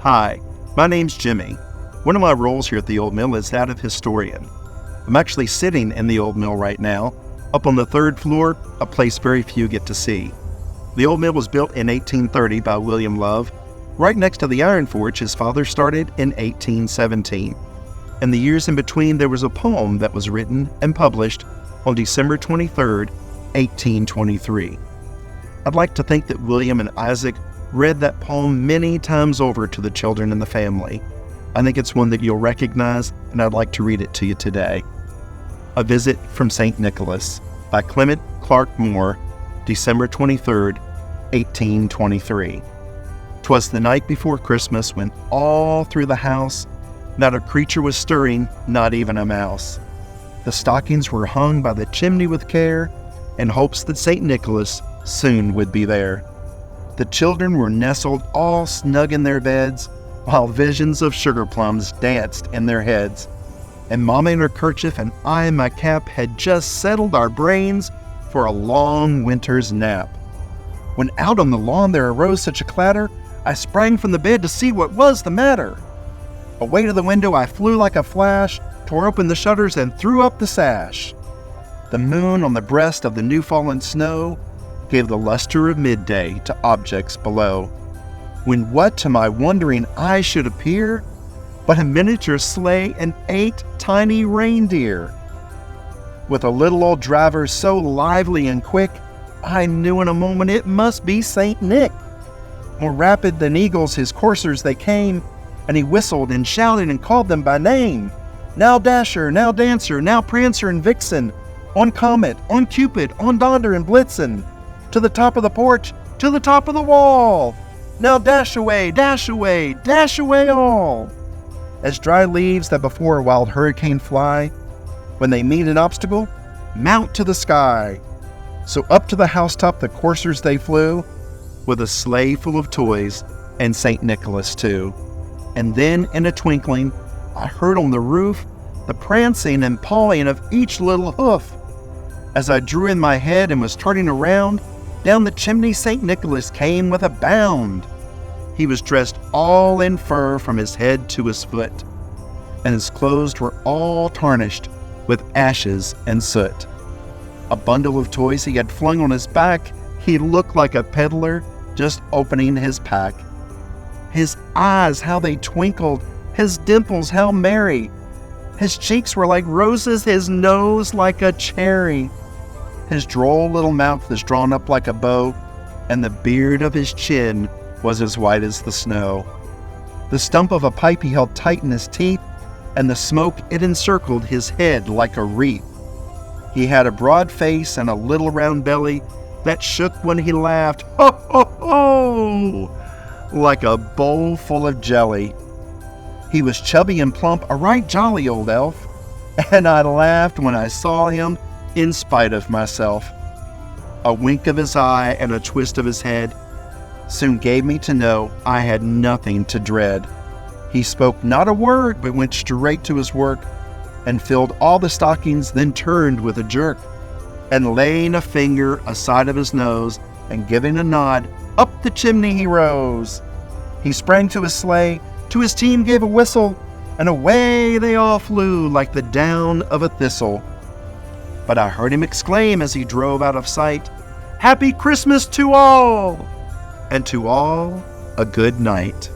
Hi, my name's Jimmy. One of my roles here at the Old Mill is that of historian. I'm actually sitting in the Old Mill right now, up on the third floor, a place very few get to see. The Old Mill was built in 1830 by William Love, right next to the iron forge his father started in 1817. In the years in between, there was a poem that was written and published on December 23rd, 1823. I'd like to think that William and Isaac read that poem many times over to the children in the family. I think it's one that you'll recognize, and I'd like to read it to you today. A Visit from St. Nicholas by Clement Clarke Moore, December 23rd, 1823. 'Twas the night before Christmas when all through the house not a creature was stirring, not even a mouse. The stockings were hung by the chimney with care, in hopes that St. Nicholas soon would be there. The children were nestled all snug in their beds, while visions of sugar plums danced in their heads. And Mama in her kerchief and I in my cap had just settled our brains for a long winter's nap. When out on the lawn there arose such a clatter, I sprang from the bed to see what was the matter. Away to the window I flew like a flash, tore open the shutters and threw up the sash. The moon on the breast of the new-fallen snow gave the luster of midday to objects below, when what to my wondering eye should appear but a miniature sleigh and 8 tiny reindeer. With a little old driver so lively and quick, I knew in a moment it must be St. Nick. More rapid than eagles his coursers they came, and he whistled and shouted and called them by name. Now Dasher, now Dancer, now Prancer and Vixen, on Comet, on Cupid, on Donder and Blitzen, to the top of the porch, to the top of the wall. Now dash away, dash away, dash away all. As dry leaves that before a wild hurricane fly, when they meet an obstacle, mount to the sky. So up to the housetop the coursers they flew, with a sleigh full of toys and St. Nicholas too. And then in a twinkling, I heard on the roof the prancing and pawing of each little hoof. As I drew in my head and was turning around, down the chimney St. Nicholas came with a bound. He was dressed all in fur from his head to his foot, and his clothes were all tarnished with ashes and soot. A bundle of toys he had flung on his back, he looked like a peddler just opening his pack. His eyes, how they twinkled, his dimples, how merry. His cheeks were like roses, his nose like a cherry. His droll little mouth was drawn up like a bow, and the beard of his chin was as white as the snow. The stump of a pipe he held tight in his teeth, and the smoke it encircled his head like a wreath. He had a broad face and a little round belly that shook when he laughed, ho, ho, ho, like a bowl full of jelly. He was chubby and plump, a right jolly old elf, and I laughed when I saw him in spite of myself. A wink of his eye and a twist of his head soon gave me to know I had nothing to dread. He spoke not a word, but went straight to his work, and filled all the stockings, then turned with a jerk, and laying a finger aside of his nose, and giving a nod, up the chimney he rose. He sprang to his sleigh, to his team gave a whistle, and away they all flew like the down of a thistle. But I heard him exclaim as he drove out of sight, "Happy Christmas to all!" And to all a good night.